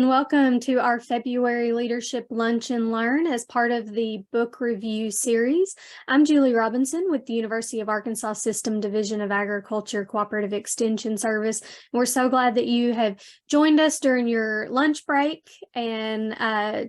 and welcome to our February Leadership Lunch and Learn as part of the book review series. I'm Julie Robinson with the University of Arkansas System Division of Agriculture Cooperative Extension Service. We're so glad that you have joined us during your lunch break and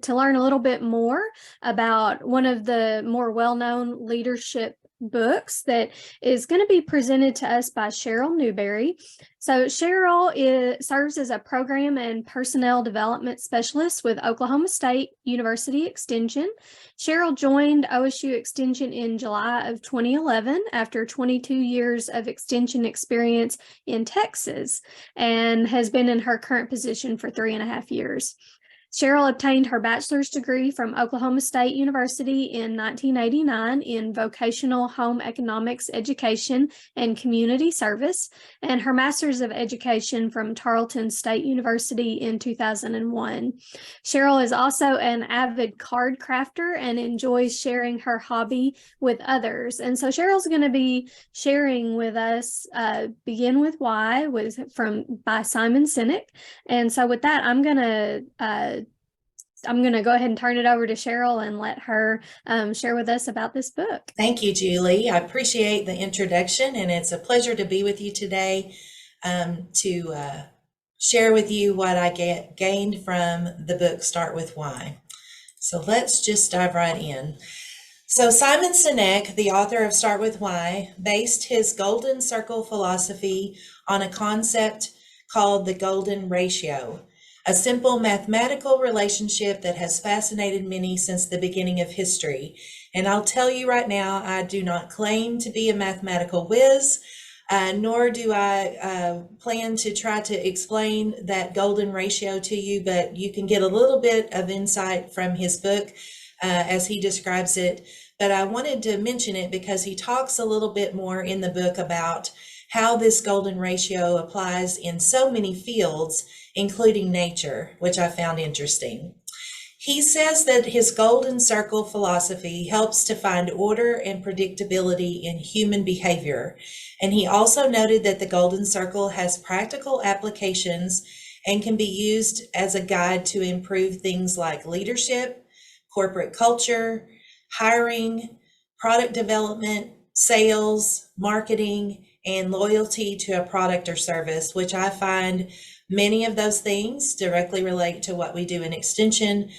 to learn a little bit more about one of the more well-known leadership books that is going to be presented to us by Cheryl Newberry. So Cheryl serves as a program and personnel development specialist with Oklahoma State University Extension. Cheryl joined OSU Extension in July of 2011 after 22 years of extension experience in Texas and has been in her current position for 3.5 years. Cheryl obtained her bachelor's degree from Oklahoma State University in 1989 in vocational home economics education and community service, and her master's of education from Tarleton State University in 2001. Cheryl is also an avid card crafter and enjoys sharing her hobby with others. And so Cheryl's going to be sharing with us Begin With Why by Simon Sinek. And so with that, I'm going to go ahead and turn it over to Cheryl and let her share with us about this book. Thank you, Julie. I appreciate the introduction, and it's a pleasure to be with you today to share with you what I gained from the book Start With Why. So let's just dive right in. So Simon Sinek, the author of Start With Why, based his golden circle philosophy on a concept called the golden ratio, a simple mathematical relationship that has fascinated many since the beginning of history. And I'll tell you right now, I do not claim to be a mathematical whiz, nor do I plan to try to explain that golden ratio to you, but you can get a little bit of insight from his book as he describes it. But I wanted to mention it because he talks a little bit more in the book about how this golden ratio applies in so many fields, including nature, which I found interesting. He says that his golden circle philosophy helps to find order and predictability in human behavior. And he also noted that the golden circle has practical applications and can be used as a guide to improve things like leadership, corporate culture, hiring, product development, sales, marketing, and loyalty to a product or service, which I find many of those things directly relate to what we do in extension,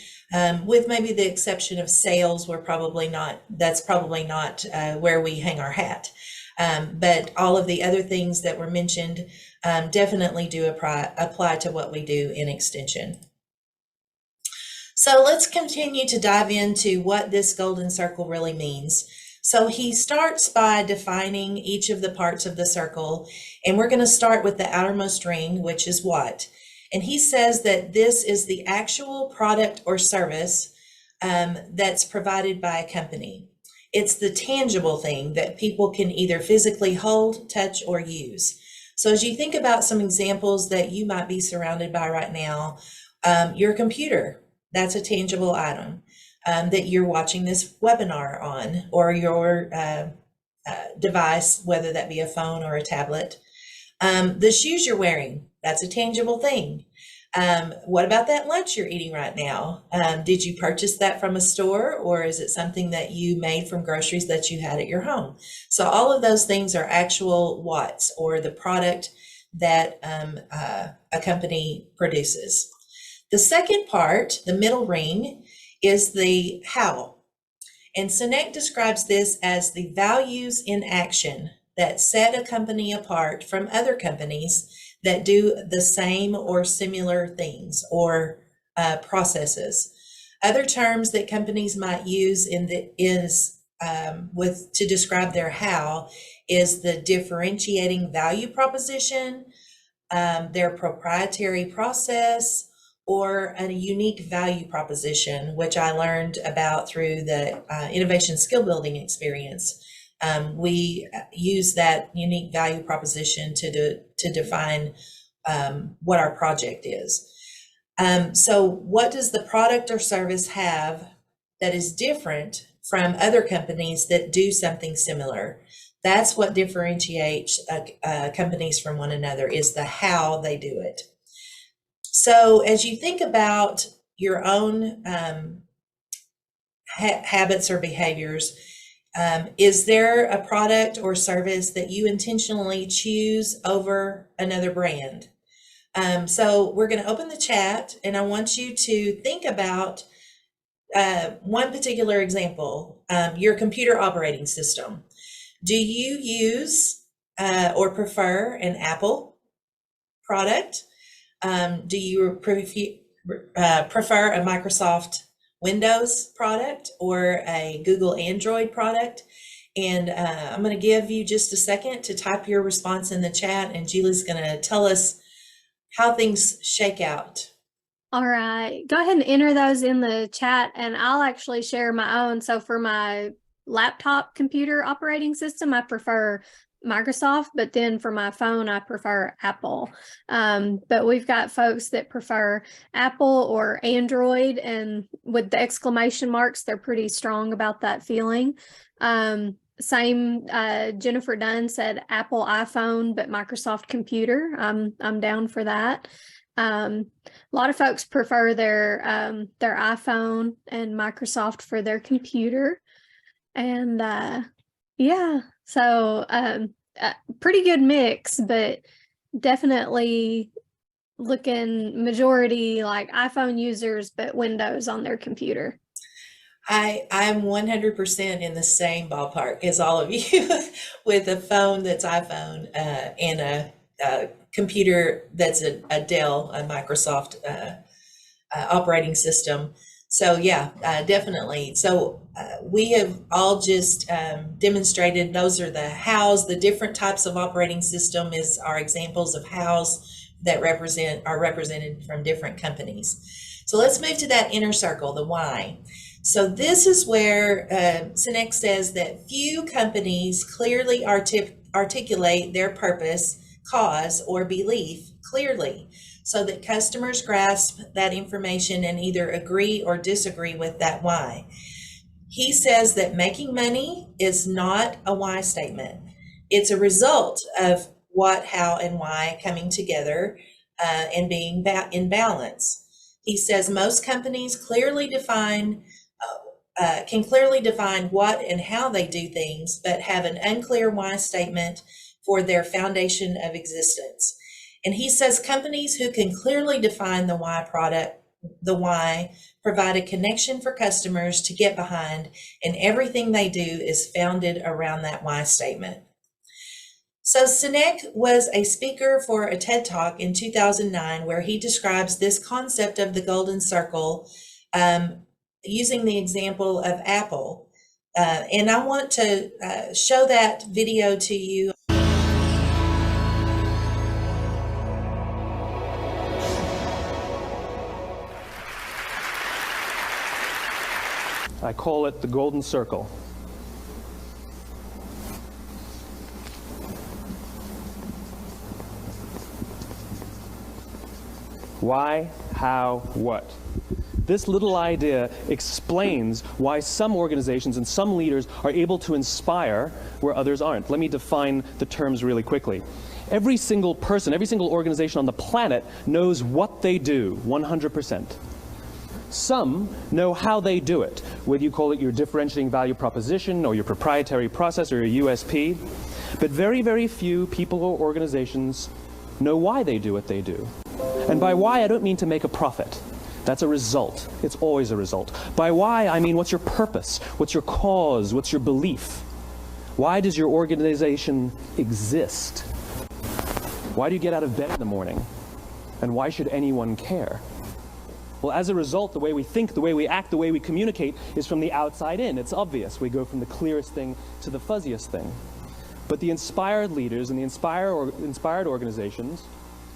with maybe the exception of sales. That's probably not where we hang our hat. But all of the other things that were mentioned definitely do apply to what we do in extension. So let's continue to dive into what this golden circle really means. So he starts by defining each of the parts of the circle, and we're going to start with the outermost ring, which is what? And he says that this is the actual product or service that's provided by a company. It's the tangible thing that people can either physically hold, touch, or use. So as you think about some examples that you might be surrounded by right now, your computer, that's a tangible item. That you're watching this webinar on, or your device, whether that be a phone or a tablet. The shoes you're wearing, that's a tangible thing. What about that lunch you're eating right now? Did you purchase that from a store, or is it something that you made from groceries that you had at your home? So all of those things are actual what's, or the product that a company produces. The second part, the middle ring, is the how. And Sinek describes this as the values in action that set a company apart from other companies that do the same or similar things or processes. Other terms that companies might use to describe their how is the differentiating value proposition, their proprietary process, or a unique value proposition, which I learned about through the innovation skill building experience. We use that unique value proposition to define what our project is. So what does the product or service have that is different from other companies that do something similar? That's what differentiates companies from one another, is the how they do it. So as you think about your own habits or behaviors, is there a product or service that you intentionally choose over another brand? So we're going to open the chat, and I want you to think about one particular example, your computer operating system. Do you use or prefer an Apple product? Do you prefer a Microsoft Windows product or a Google Android product? And I'm going to give you just a second to type your response in the chat, and Julie's going to tell us how things shake out. All right, go ahead and enter those in the chat, and I'll actually share my own. So for my laptop computer operating system, I prefer Microsoft, but then for my phone, I prefer Apple. But we've got folks that prefer Apple or Android, and with the exclamation marks, they're pretty strong about that feeling. Same, Jennifer Dunn said Apple iPhone, but Microsoft computer. I'm down for that. A lot of folks prefer their iPhone and Microsoft for their computer. And yeah, so pretty good mix, but definitely looking majority like iPhone users, but Windows on their computer. I'm 100% in the same ballpark as all of you with a phone that's iPhone and a computer that's a Dell, a Microsoft operating system. So yeah, definitely. So we have all just demonstrated those are the hows. The different types of operating system are examples of hows that are represented from different companies. So let's move to that inner circle, the why. So this is where Sinek says that few companies clearly articulate their purpose, cause, or belief clearly so that customers grasp that information and either agree or disagree with that why. He says that making money is not a why statement. It's a result of what, how, and why coming together and being in balance. He says most companies can clearly define what and how they do things, but have an unclear why statement for their foundation of existence. And he says companies who can clearly define the why provide a connection for customers to get behind, and everything they do is founded around that why statement. So Sinek was a speaker for a TED Talk in 2009 where he describes this concept of the golden circle using the example of Apple. And I want to show that video to you. I call it the golden circle. Why, how, what? This little idea explains why some organizations and some leaders are able to inspire where others aren't. Let me define the terms really quickly. Every single person, every single organization on the planet knows what they do, 100%. Some know how they do it, whether you call it your differentiating value proposition or your proprietary process or your USP. But very, very few people or organizations know why they do what they do. And by why, I don't mean to make a profit. That's a result. It's always a result. By why, I mean what's your purpose? What's your cause? What's your belief? Why does your organization exist? Why do you get out of bed in the morning? And why should anyone care? Well, as a result, the way we think, the way we act, the way we communicate is from the outside in. It's obvious. We go from the clearest thing to the fuzziest thing. But the inspired leaders and the inspired organizations,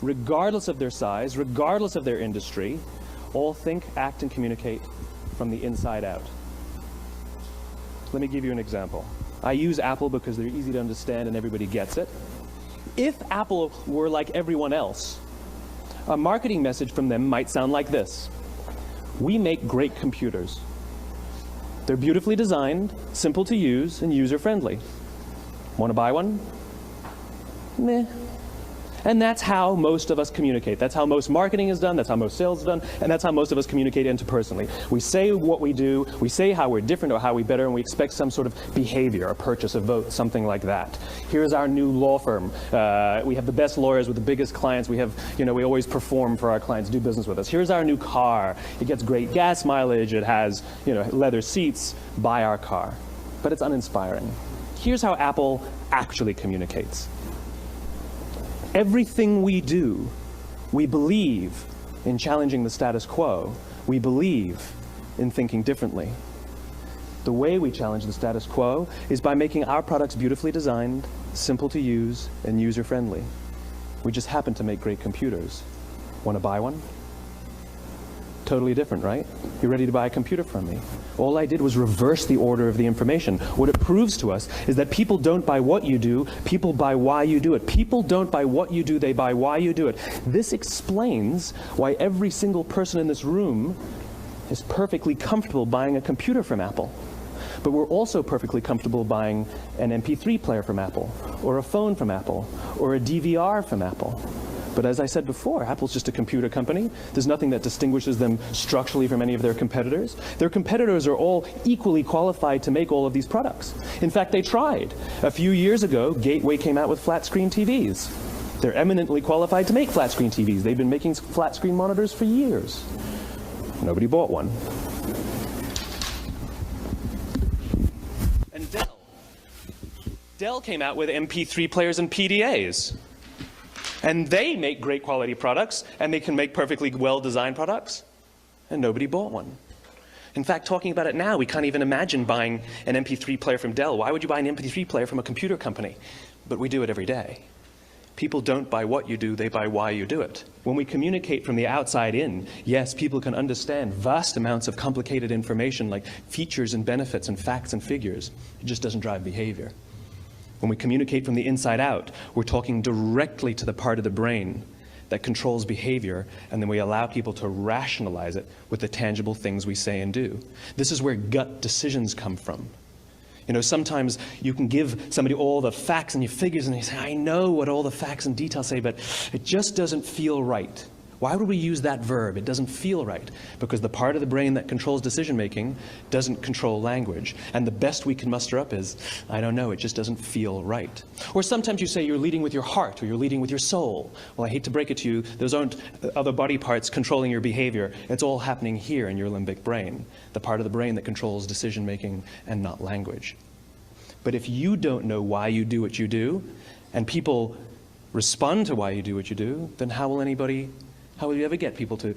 regardless of their size, regardless of their industry, all think, act, and communicate from the inside out. Let me give you an example. I use Apple because they're easy to understand and everybody gets it. If Apple were like everyone else, a marketing message from them might sound like this. We make great computers. They're beautifully designed, simple to use, and user-friendly. Want to buy one? Meh. And that's how most of us communicate. That's how most marketing is done, that's how most sales is done, and that's how most of us communicate interpersonally. We say what we do, we say how we're different or how we better, and we expect some sort of behavior, a purchase, a vote, something like that. Here's our new law firm. We have the best lawyers with the biggest clients. We have, we always perform for our clients, do business with us. Here's our new car. It gets great gas mileage. It has, leather seats. Buy our car. But it's uninspiring. Here's how Apple actually communicates. Everything we do, we believe in challenging the status quo. We believe in thinking differently. The way we challenge the status quo is by making our products beautifully designed, simple to use, and user-friendly. We just happen to make great computers. Want to buy one? Totally different, right? You're ready to buy a computer from me. All I did was reverse the order of the information. What it proves to us is that people don't buy what you do, people buy why you do it. People don't buy what you do, they buy why you do it. This explains why every single person in this room is perfectly comfortable buying a computer from Apple. But we're also perfectly comfortable buying an MP3 player from Apple, or a phone from Apple, or a DVR from Apple. But as I said before, Apple's just a computer company. There's nothing that distinguishes them structurally from any of their competitors. Their competitors are all equally qualified to make all of these products. In fact, they tried. A few years ago, Gateway came out with flat screen TVs. They're eminently qualified to make flat screen TVs. They've been making flat screen monitors for years. Nobody bought one. And Dell came out with MP3 players and PDAs. And they make great quality products, and they can make perfectly well-designed products, and nobody bought one. In fact, talking about it now, we can't even imagine buying an MP3 player from Dell. Why would you buy an MP3 player from a computer company? But we do it every day. People don't buy what you do, they buy why you do it. When we communicate from the outside in, yes, people can understand vast amounts of complicated information like features and benefits and facts and figures. It just doesn't drive behavior. When we communicate from the inside out, we're talking directly to the part of the brain that controls behavior, and then we allow people to rationalize it with the tangible things we say and do. This is where gut decisions come from. Sometimes you can give somebody all the facts and your figures, and they say, I know what all the facts and details say, but it just doesn't feel right. Why would we use that verb? It doesn't feel right. Because the part of the brain that controls decision-making doesn't control language. And the best we can muster up is, I don't know, it just doesn't feel right. Or sometimes you say you're leading with your heart, or you're leading with your soul. Well, I hate to break it to you, those aren't other body parts controlling your behavior. It's all happening here in your limbic brain, the part of the brain that controls decision-making and not language. But if you don't know why you do what you do, and people respond to why you do what you do, then how will you ever get people to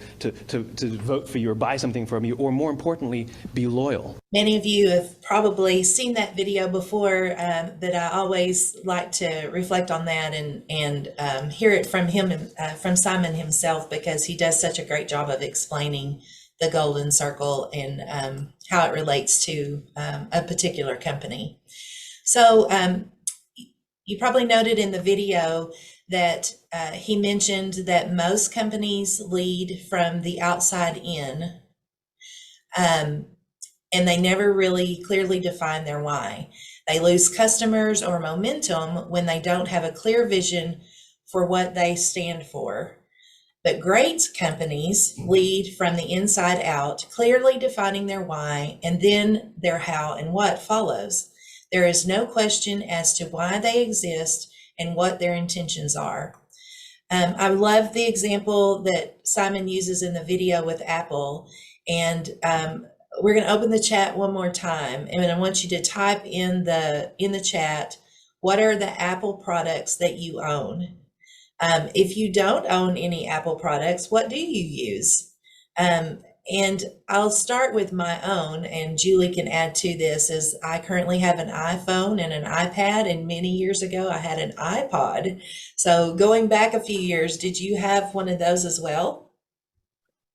vote for you or buy something from you, or more importantly, be loyal? Many of you have probably seen that video before, but I always like to reflect on that and hear it from him, from Simon himself, because he does such a great job of explaining the golden circle and how it relates to a particular company. So you probably noted in the video that he mentioned that most companies lead from the outside in, and they never really clearly define their why. They lose customers or momentum when they don't have a clear vision for what they stand for. But great companies lead from the inside out, clearly defining their why, and then their how and what follows. There is no question as to why they exist and what their intentions are. I love the example that Simon uses in the video with Apple, and we're going to open the chat one more time, and I want you to type in the chat, what are the Apple products that you own? If you don't own any Apple products, what do you use? And I'll start with my own, and Julie can add to this, as I currently have an iPhone and an iPad, and many years ago I had an iPod. So going back a few years, did you have one of those as well?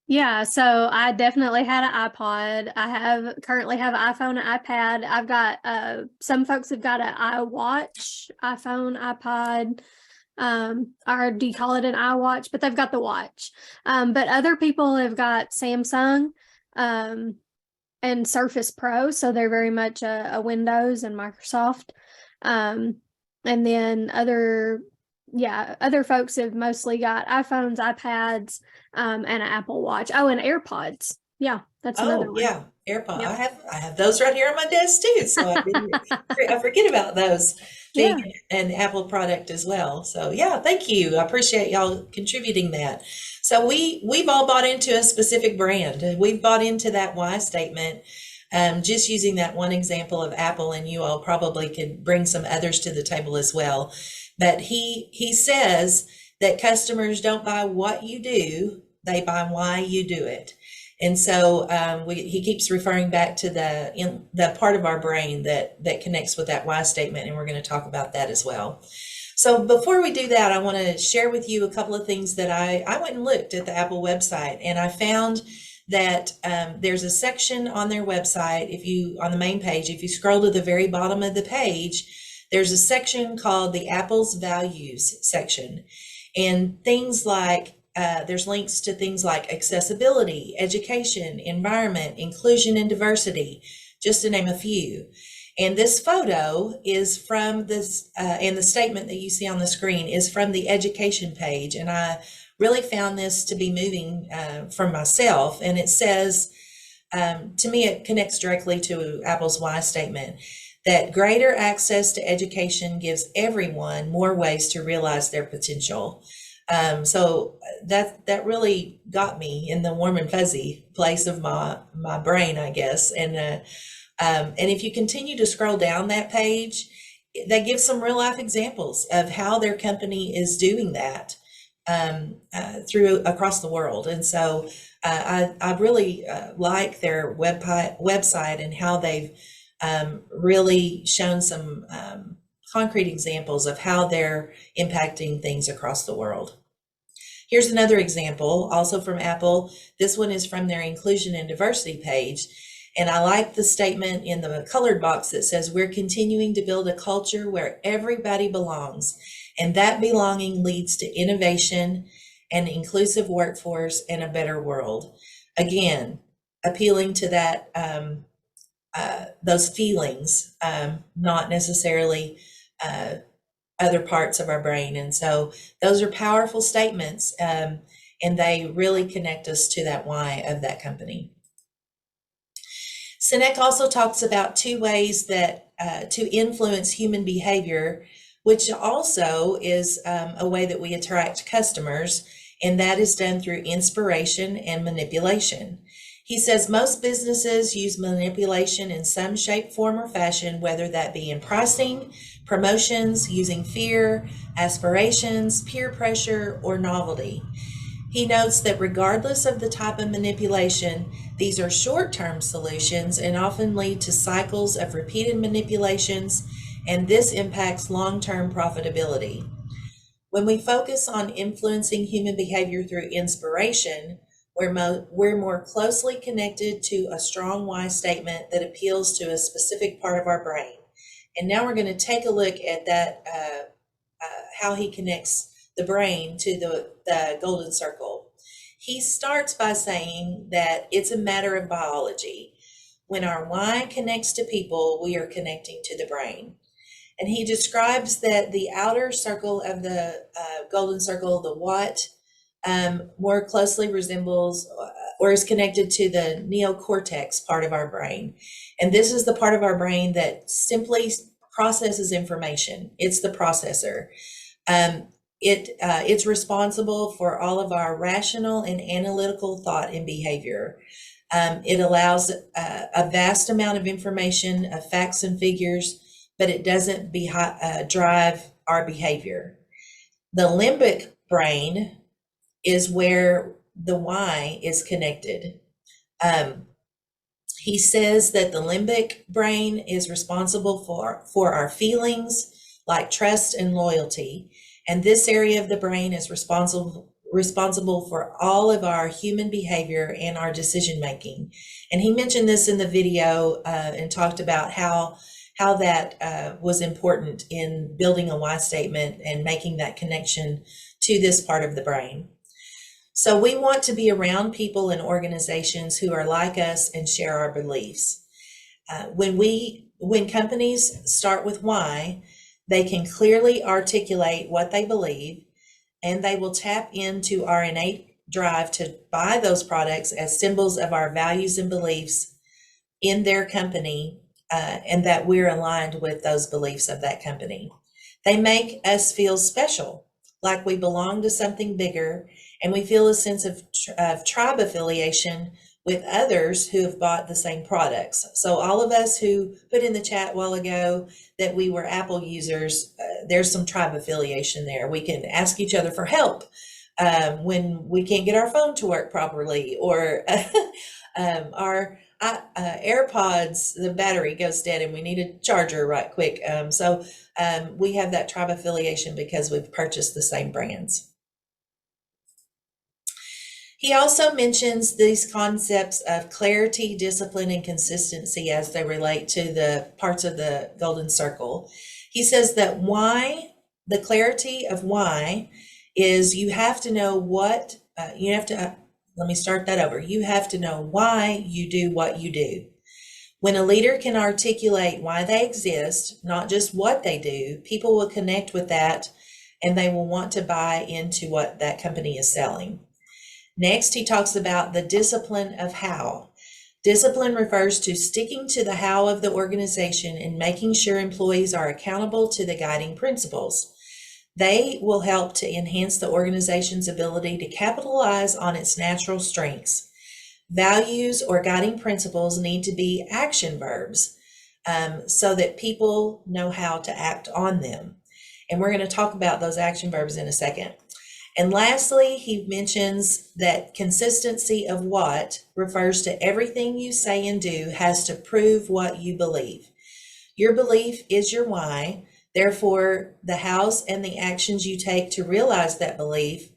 Yeah, so I definitely had an iPod. I currently have an iPhone and iPad. I've got some folks have got an iWatch, iPhone, iPod. Or do you call it an iWatch? But they've got the watch. But other people have got Samsung and Surface Pro, so they're very much a Windows and Microsoft. And then other yeah, other folks have mostly got iPhones, iPads, and an Apple Watch. Oh, and AirPods. Yeah, that's another Oh, one. yeah, AirPod. Yep. I have those right here on my desk too. So I forget about those being Yeah. an Apple product as well. So yeah, thank you. I appreciate y'all contributing that. So we've all bought into a specific brand. We've bought into that why statement. Just using that one example of Apple, and you all probably could bring some others to the table as well. But he says that customers don't buy what you do, they buy why you do it. And so he keeps referring back to the part of our brain that connects with that why statement, and we're going to talk about that as well. So before we do that, I want to share with you a couple of things that I went and looked at the Apple website, and I found that there's a section on their website, on the main page, if you scroll to the very bottom of the page, there's a section called the Apple's Values section. And things like, there's links to things like accessibility, education, environment, inclusion, and diversity, just to name a few. And this photo is from this, and the statement that you see on the screen is from the education page. And I really found this to be moving from myself. And it says, to me, it connects directly to Apple's why statement, that greater access to education gives everyone more ways to realize their potential. So that really got me in the warm and fuzzy place of my brain, I guess. And if you continue to scroll down that page, that gives some real life examples of how their company is doing that through across the world. And so I really like their website and how they've really shown some concrete examples of how they're impacting things across the world. Here's another example, also from Apple. This one is from their inclusion and diversity page. And I like the statement in the colored box that says, we're continuing to build a culture where everybody belongs. And that belonging leads to innovation, an inclusive workforce, and a better world. Again, appealing to that, those feelings, not necessarily other parts of our brain. And so those are powerful statements, and they really connect us to that why of that company. Sinek also talks about 2 ways that to influence human behavior, which also is a way that we attract customers, and that is done through inspiration and manipulation. He says most businesses use manipulation in some shape, form, or fashion, whether that be in pricing, promotions, using fear, aspirations, peer pressure, or novelty. He notes that regardless of the type of manipulation, these are short-term solutions and often lead to cycles of repeated manipulations, and this impacts long-term profitability. When we focus on influencing human behavior through inspiration, we're more closely connected to a strong why statement that appeals to a specific part of our brain. And now we're going to take a look at that, how he connects the brain to the golden circle. He starts by saying that it's a matter of biology. When our why connects to people, we are connecting to the brain. And he describes that the outer circle of the golden circle, the what, more closely resembles or is connected to the neocortex part of our brain. And this is the part of our brain that simply processes information. It's the processor. It's responsible for all of our rational and analytical thought and behavior. It allows a vast amount of information, of facts and figures, but it doesn't drive our behavior. The limbic brain is where the why is connected. He says that the limbic brain is responsible for our feelings like trust and loyalty. And this area of the brain is responsible for all of our human behavior and our decision making. And he mentioned this in the video and talked about how that was important in building a why statement and making that connection to this part of the brain. So we want to be around people and organizations who are like us and share our beliefs. When companies start with why, They can clearly articulate what they believe, and they will tap into our innate drive to buy those products as symbols of our values and beliefs in their company, and that we're aligned with those beliefs of that company. They make us feel special, like we belong to something bigger, and we feel a sense of tribe affiliation with others who have bought the same products. So all of us who put in the chat a while ago that we were Apple users, there's some tribe affiliation there. We can ask each other for help when we can't get our phone to work properly, or our AirPods, the battery goes dead and we need a charger right quick. So we have that tribe affiliation because we've purchased the same brands. He also mentions these concepts of clarity, discipline, and consistency as they relate to the parts of the golden circle. He says that why, the clarity of why, is you have to know what, let me start that over. You have to know why you do what you do. When a leader can articulate why they exist, not just what they do, people will connect with that and they will want to buy into what that company is selling. Next, he talks about the discipline of how. Discipline refers to sticking to the how of the organization and making sure employees are accountable to the guiding principles. They will help to enhance the organization's ability to capitalize on its natural strengths. Values or guiding principles need to be action verbs so that people know how to act on them. And we're going to talk about those action verbs in a second. And lastly, he mentions that consistency of what refers to everything you say and do has to prove what you believe. Your belief is your why. Therefore, the hows and the actions you take to realize that belief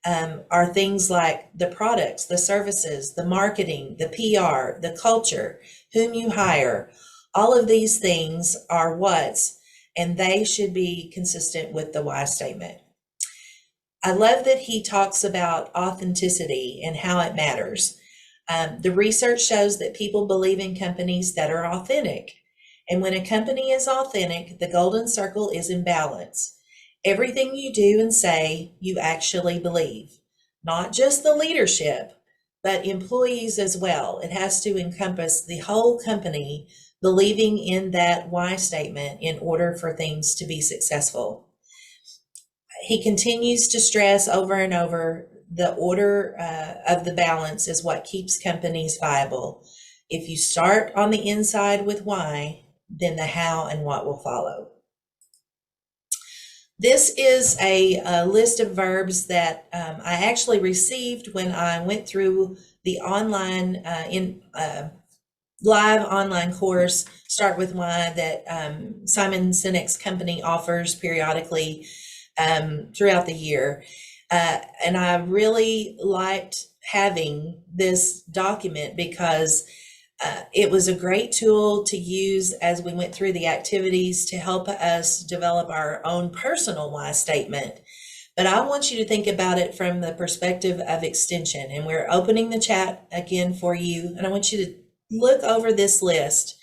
are things like the products, the services, the marketing, the PR, the culture, whom you hire. All of these things are what's, and they should be consistent with the why statement. I love that he talks about authenticity and how it matters. The research shows that people believe in companies that are authentic. And when a company is authentic, the golden circle is in balance. Everything you do and say, you actually believe. Not just the leadership, but employees as well. It has to encompass the whole company believing in that why statement in order for things to be successful. He continues to stress over and over the order of the balance is what keeps companies viable. If you start on the inside with why, then the how and what will follow. This is a list of verbs that I actually received when I went through the online live online course, Start With Why, that Simon Sinek's company offers periodically throughout the year. And I really liked having this document because it was a great tool to use as we went through the activities to help us develop our own personal why statement. But I want you to think about it from the perspective of extension. And we're opening the chat again for you. And I want you to look over this list.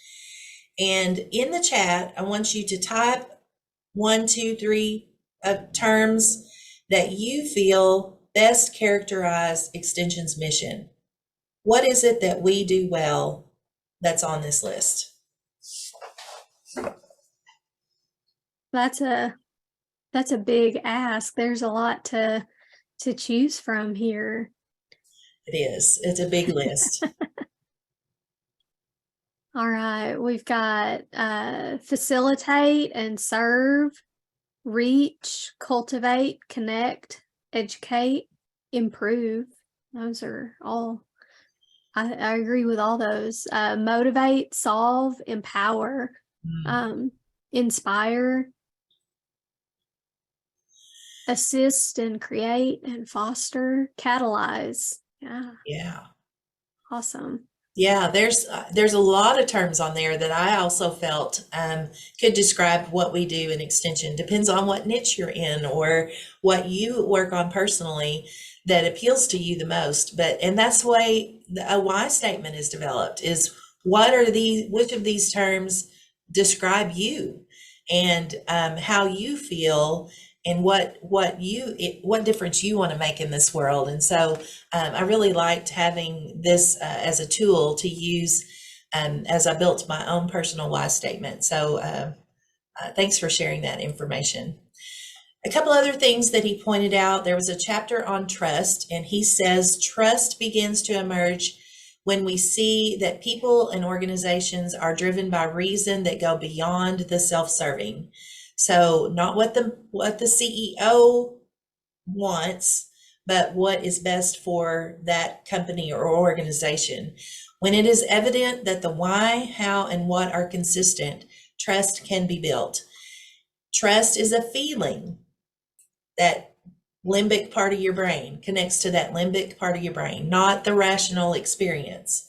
And in the chat, I want you to type 1, 2, 3 terms that you feel best characterize Extension's mission. What is it that we do well that's on this list? That's a big ask. There's a lot to choose from here. It is. It's a big list. All right, we've got facilitate and serve, reach, cultivate, connect, educate, improve. Those are all, I agree with all those. Motivate, solve, empower, inspire, assist and create and foster, catalyze. Yeah. Awesome. Yeah, there's a lot of terms on there that I also felt could describe what we do in Extension. Depends on what niche you're in or what you work on personally that appeals to you the most. And that's the way a why statement is developed, is which of these terms describe you? and how you feel and what difference you want to make in this world. And so I really liked having this as a tool to use as I built my own personal why statement. So thanks for sharing that information. A couple other things that he pointed out, there was a chapter on trust, and he says trust begins to emerge when we see that people and organizations are driven by reason that go beyond the self-serving. So not what the CEO wants, but what is best for that company or organization. When it is evident that the why, how, and what are consistent, trust can be built. Trust is a feeling. That limbic part of your brain connects to that limbic part of your brain, not the rational experience.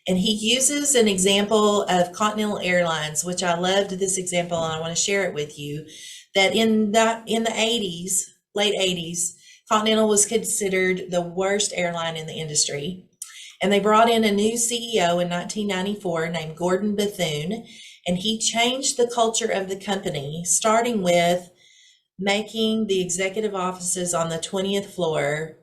And he uses an example of Continental Airlines, which I loved this example, and I want to share it with you, that in the 80s, late 80s, Continental was considered the worst airline in the industry. And they brought in a new CEO in 1994 named Gordon Bethune, and he changed the culture of the company, starting with making the executive offices on the 20th floor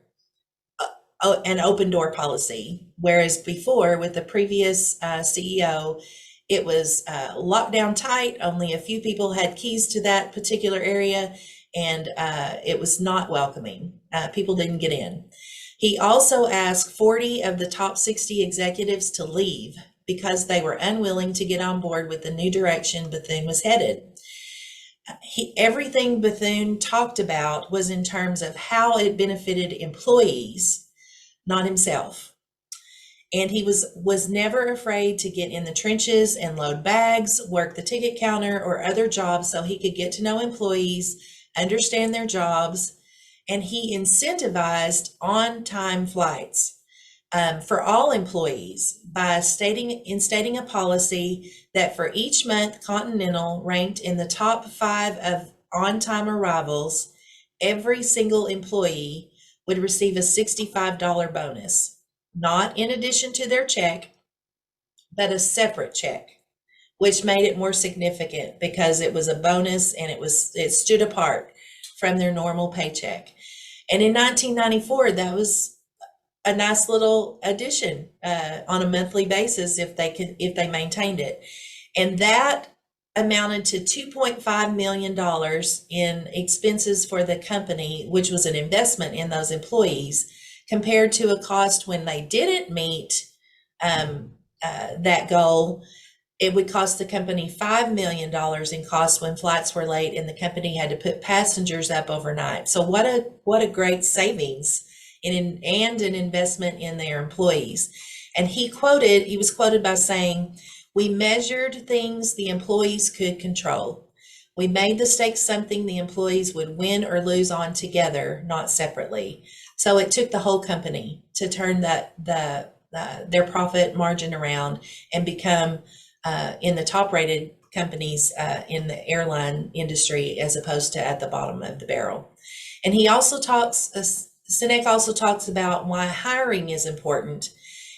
an open door policy. Whereas before, with the previous CEO, it was locked down tight. Only a few people had keys to that particular area, and it was not welcoming. People didn't get in. He also asked 40 of the top 60 executives to leave because they were unwilling to get on board with the new direction Bethune was headed. Everything Bethune talked about was in terms of how it benefited employees, not himself. And he was never afraid to get in the trenches and load bags, work the ticket counter or other jobs so he could get to know employees, understand their jobs, and he incentivized on-time flights for all employees by instating a policy that for each month Continental ranked in the top 5 of on-time arrivals, every single employee would receive a $65 bonus, not in addition to their check, but a separate check, which made it more significant because it was a bonus and it stood apart from their normal paycheck. And in 1994, that was a nice little addition on a monthly basis if they maintained it. And that amounted to $2.5 million in expenses for the company, which was an investment in those employees, compared to a cost when they didn't meet that goal. It would cost the company $5 million in costs when flights were late and the company had to put passengers up overnight. So what a great savings and an investment in their employees. And he was quoted by saying, "We measured things the employees could control. We made the stakes something the employees would win or lose on together, not separately." So it took the whole company to turn their profit margin around and become in the top rated companies in the airline industry, as opposed to at the bottom of the barrel. And Sinek also talks about why hiring is important.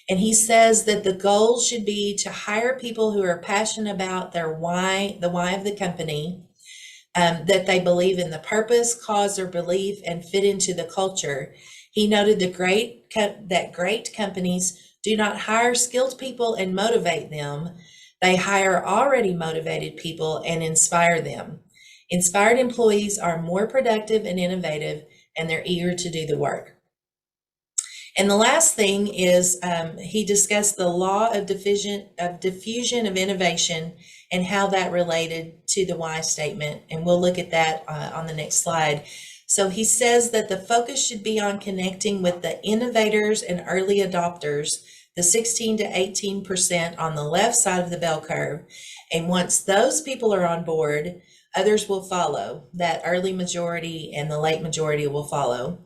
And he says that the goal should be to hire people who are passionate about their why, the why of the company, that they believe in the purpose, cause, or belief, and fit into the culture. He noted that great companies do not hire skilled people and motivate them. They hire already motivated people and inspire them. Inspired employees are more productive and innovative, and they're eager to do the work. And the last thing is he discussed the law of diffusion of innovation and how that related to the why statement. And we'll look at that on the next slide. So he says that the focus should be on connecting with the innovators and early adopters, the 16 to 18% on the left side of the bell curve. And once those people are on board, others will follow. That early majority and the late majority will follow.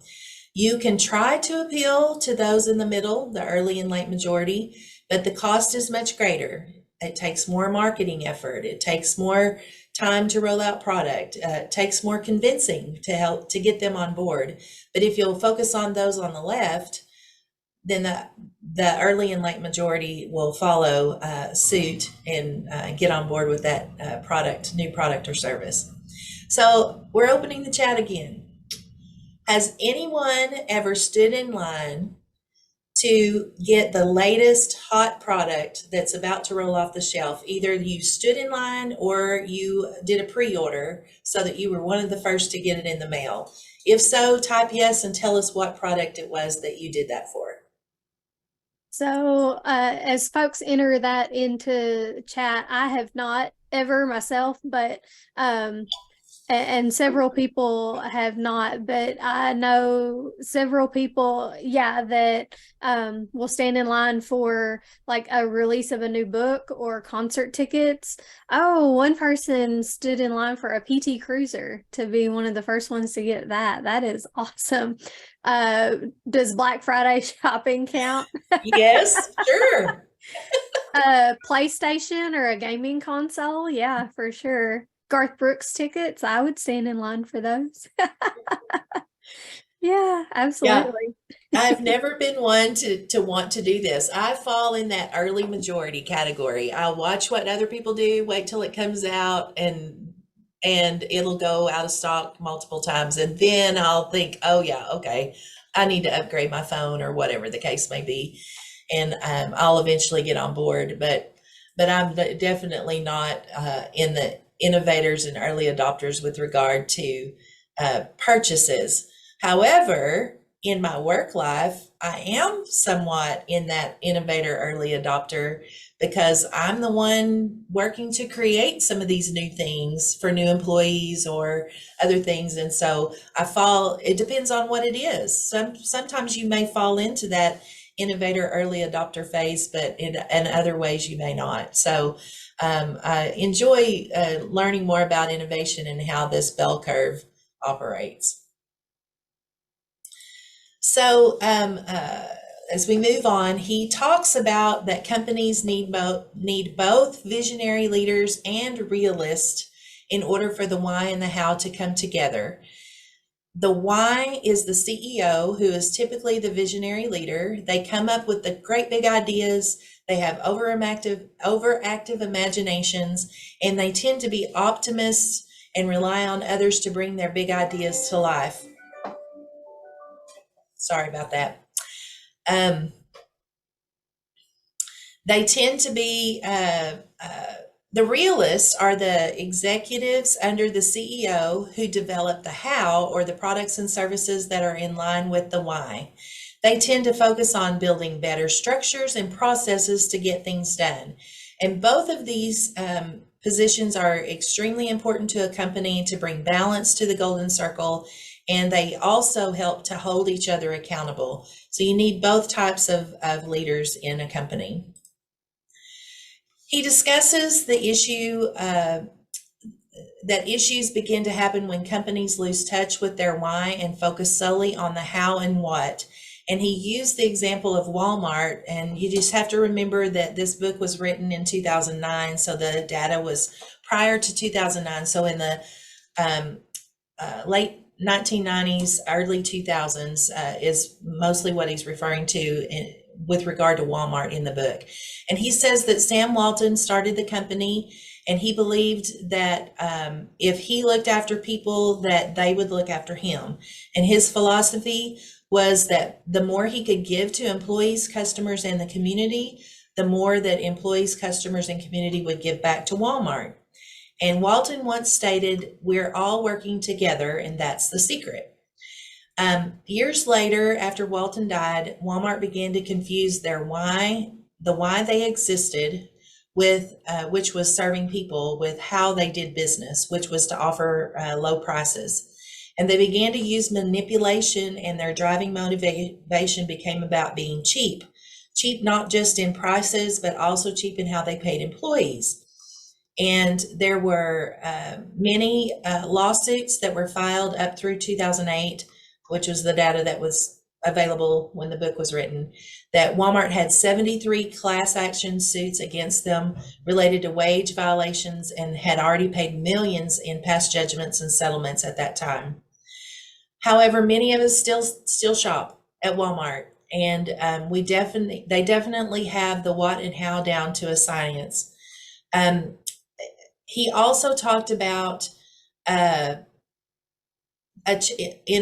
You can try to appeal to those in the middle, the early and late majority, but the cost is much greater. It takes more marketing effort. It takes more time to roll out product. It takes more convincing to help to get them on board. But if you'll focus on those on the left, then the early and late majority will follow suit and get on board with that new product or service. So we're opening the chat again. Has anyone ever stood in line to get the latest hot product that's about to roll off the shelf? Either you stood in line or you did a pre-order so that you were one of the first to get it in the mail. If so, type yes and tell us what product it was that you did that for. So as folks enter that into chat, I have not ever myself, but and several people have not, but I know several people, yeah, that will stand in line for like a release of a new book or concert tickets. Oh, one person stood in line for a PT Cruiser to be one of the first ones to get that. That is awesome. Does Black Friday shopping count? Yes, sure. PlayStation or a gaming console? Yeah, for sure. Garth Brooks tickets, I would stand in line for those. Yeah, absolutely. Yeah. I've never been one to want to do this. I fall in that early majority category. I'll watch what other people do, wait till it comes out, and it'll go out of stock multiple times. And then I'll think, oh yeah, okay, I need to upgrade my phone or whatever the case may be. And I'll eventually get on board. But I'm definitely not in the innovators and early adopters with regard to purchases. However, in my work life, I am somewhat in that innovator early adopter because I'm the one working to create some of these new things for new employees or other things. And so it depends on what it is. Sometimes you may fall into that innovator early adopter phase, but in other ways you may not. So I enjoy learning more about innovation and how this bell curve operates. So as we move on, he talks about that companies need both visionary leaders and realists in order for the why and the how to come together. The why is the CEO, who is typically the visionary leader. They come up with the great big ideas. They have overactive imaginations, and they tend to be optimists and rely on others to bring their big ideas to life. Sorry about that. They tend to be, the realists are the executives under the CEO who develop the how, or the products and services that are in line with the why. They tend to focus on building better structures and processes to get things done. And both of these positions are extremely important to a company to bring balance to the golden circle, and they also help to hold each other accountable. So you need both types of leaders in a company. He discusses the issue that issues begin to happen when companies lose touch with their why and focus solely on the how and what. And he used the example of Walmart, and you just have to remember that this book was written in 2009, so the data was prior to 2009. So in the late 1990s, early 2000s is mostly what he's referring to with regard to Walmart in the book. And he says that Sam Walton started the company, and he believed that if he looked after people, that they would look after him. And his philosophy was that the more he could give to employees, customers, and the community, the more that employees, customers, and community would give back to Walmart. And Walton once stated, "We're all working together, and that's the secret." Years later, after Walton died, Walmart began to confuse their why, the why they existed, with which was serving people, with how they did business, which was to offer low prices. And they began to use manipulation, and their driving motivation became about being cheap. Cheap not just in prices, but also cheap in how they paid employees. And there were many lawsuits that were filed up through 2008, which was the data that was available when the book was written, that Walmart had 73 class action suits against them related to wage violations, and had already paid millions in past judgments and settlements at that time. However, many of us still shop at Walmart, And they definitely have the what and how down to a science. He also talked about in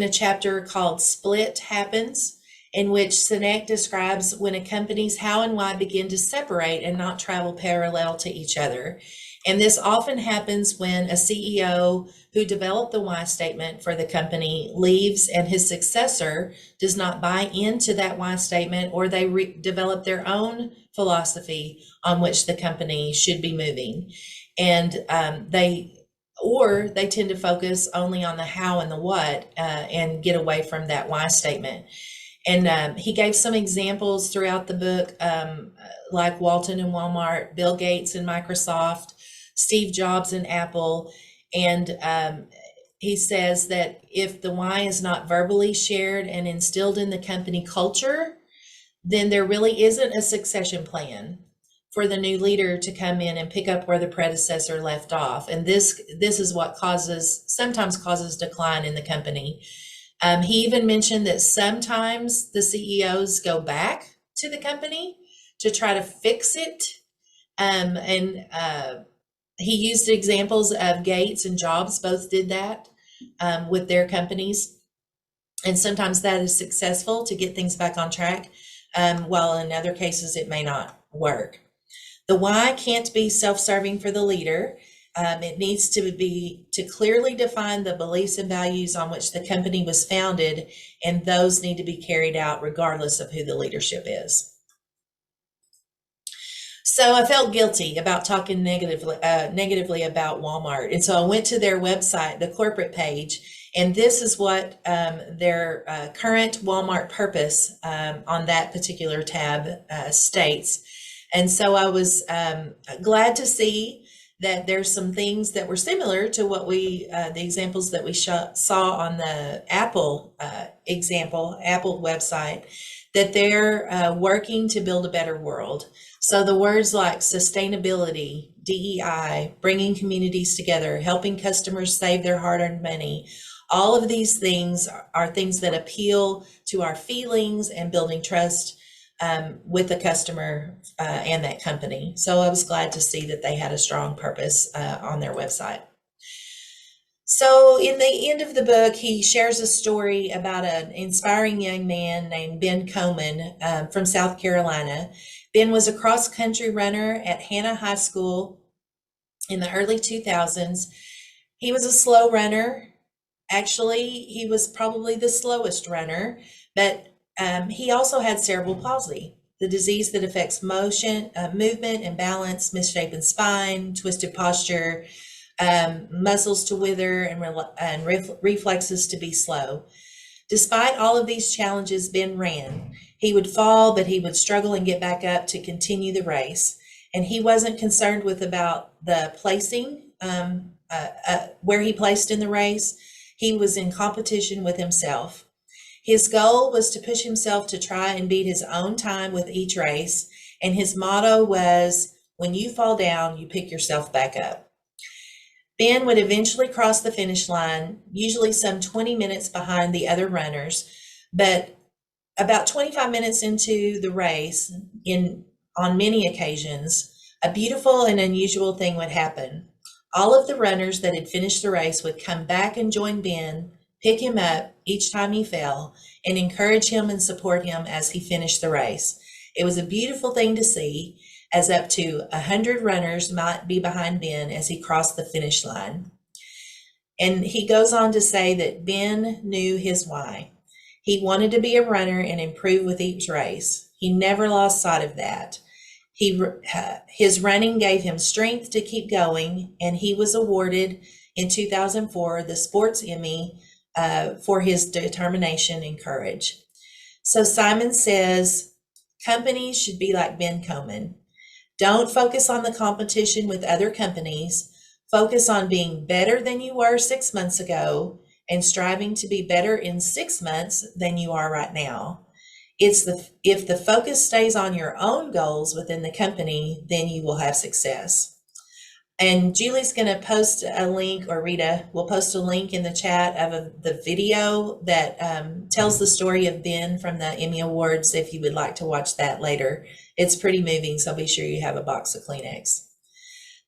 a chapter called Split Happens, in which Sinek describes when a company's how and why begin to separate and not travel parallel to each other. And this often happens when a CEO who developed the why statement for the company leaves and his successor does not buy into that why statement, or they develop their own philosophy on which the company should be moving. And they tend to focus only on the how and the what and get away from that why statement. And he gave some examples throughout the book, like Walton and Walmart, Bill Gates and Microsoft, Steve Jobs and Apple. And he says that if the why is not verbally shared and instilled in the company culture, then there really isn't a succession plan for the new leader to come in and pick up where the predecessor left off. And this is what sometimes causes decline in the company. He even mentioned that sometimes the CEOs go back to the company to try to fix it. He used examples of Gates and Jobs, both did that with their companies. And sometimes that is successful to get things back on track, while in other cases it may not work. The why can't be self-serving for the leader. It needs to clearly define the beliefs and values on which the company was founded, and those need to be carried out regardless of who the leadership is. So I felt guilty about talking negatively about Walmart. And so I went to their website, the corporate page, and this is what their current Walmart purpose on that particular tab states. And so I was glad to see that there's some things that were similar to what the examples that we saw on the Apple Apple website, that they're working to build a better world. So the words like sustainability, DEI, bringing communities together, helping customers save their hard-earned money, all of these things are things that appeal to our feelings and building trust with the customer and that company. So I was glad to see that they had a strong purpose on their website. So in the end of the book, he shares a story about an inspiring young man named Ben Coleman from South Carolina. Ben was a cross-country runner at Hannah High School in the early 2000s. He was a slow runner. Actually, he was probably the slowest runner, but he also had cerebral palsy, the disease that affects motion, movement and balance, misshapen spine, twisted posture, muscles to wither, and reflexes to be slow. Despite all of these challenges, Ben ran. He would fall, but he would struggle and get back up to continue the race. And he wasn't concerned about the placing, where he placed in the race. He was in competition with himself. His goal was to push himself to try and beat his own time with each race. And his motto was, when you fall down, you pick yourself back up. Ben would eventually cross the finish line, usually some 20 minutes behind the other runners, but about 25 minutes into the race, on many occasions, a beautiful and unusual thing would happen. All of the runners that had finished the race would come back and join Ben, pick him up each time he fell, and encourage him and support him as he finished the race. It was a beautiful thing to see, as up to 100 runners might be behind Ben as he crossed the finish line. And he goes on to say that Ben knew his why. He wanted to be a runner and improve with each race. He never lost sight of that. His running gave him strength to keep going, and he was awarded in 2004 the Sports Emmy for his determination and courage. So Simon says, companies should be like Ben Coleman. Don't focus on the competition with other companies. Focus on being better than you were 6 months ago and striving to be better in 6 months than you are right now. If the focus stays on your own goals within the company, then you will have success. And Julie's going to post a link, or Rita will post a link in the chat of the video that tells the story of Ben from the Emmy Awards if you would like to watch that later. It's pretty moving, so be sure you have a box of Kleenex.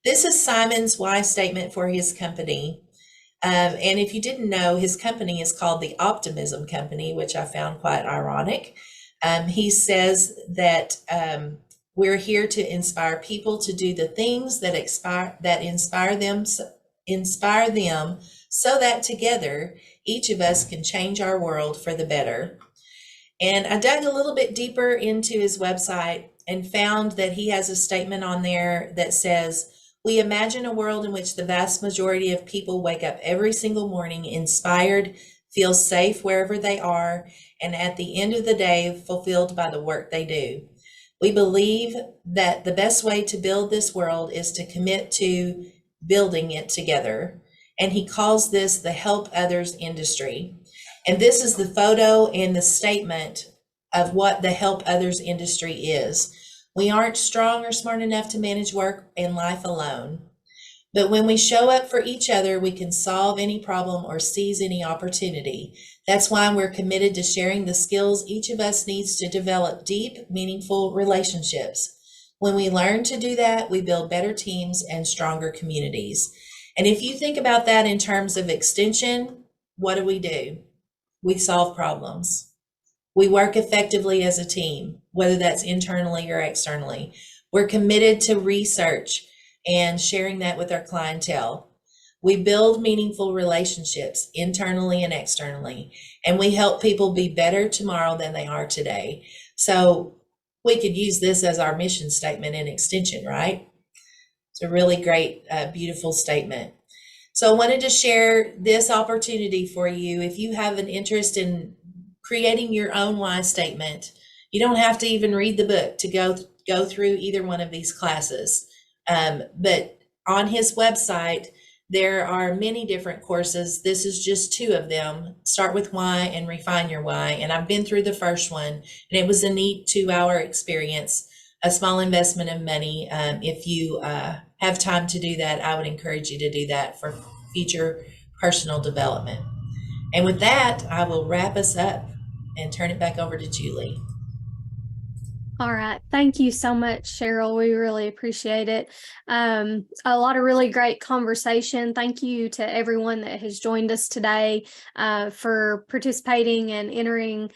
This is Simon's why statement for his company. And if you didn't know, his company is called the Optimism Company, which I found quite ironic. He says that we're here to inspire people to do the things that inspire them so that together each of us can change our world for the better. And I dug a little bit deeper into his website and found that he has a statement on there that says, "We imagine a world in which the vast majority of people wake up every single morning inspired, feel safe wherever they are, and at the end of the day, fulfilled by the work they do. We believe that the best way to build this world is to commit to building it together." And he calls this the Help Others industry. And this is the photo and the statement of what the Help Others industry is. We aren't strong or smart enough to manage work and life alone. But when we show up for each other, we can solve any problem or seize any opportunity. That's why we're committed to sharing the skills each of us needs to develop deep, meaningful relationships. When we learn to do that, we build better teams and stronger communities. And if you think about that in terms of extension, what do? We solve problems. We work effectively as a team, whether that's internally or externally. We're committed to research and sharing that with our clientele. We build meaningful relationships internally and externally, and we help people be better tomorrow than they are today. So we could use this as our mission statement in extension, right? It's a really great, beautiful statement. So I wanted to share this opportunity for you. If you have an interest in creating your own why statement, you don't have to even read the book to go through either one of these classes. But on his website, there are many different courses. This is just 2 of them. Start with Why and Refine Your Why. And I've been through the first one, and it was a neat 2-hour experience, a small investment of money. If you have time to do that, I would encourage you to do that for future personal development. And with that, I will wrap us up and turn it back over to Julie. All right. Thank you so much, Cheryl. We really appreciate it. A lot of really great conversation. Thank you to everyone that has joined us today for participating and entering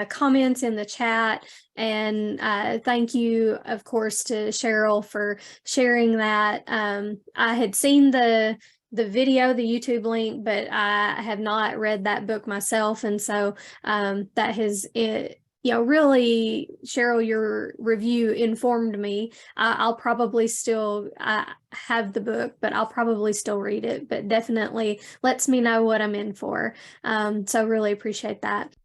comments in the chat. And thank you, of course, to Cheryl for sharing that. I had seen the video, the YouTube link, but I have not read that book myself. And so that has really, Cheryl, your review informed me. I'll probably still have the book, but I'll probably still read it, but definitely lets me know what I'm in for. So really appreciate that.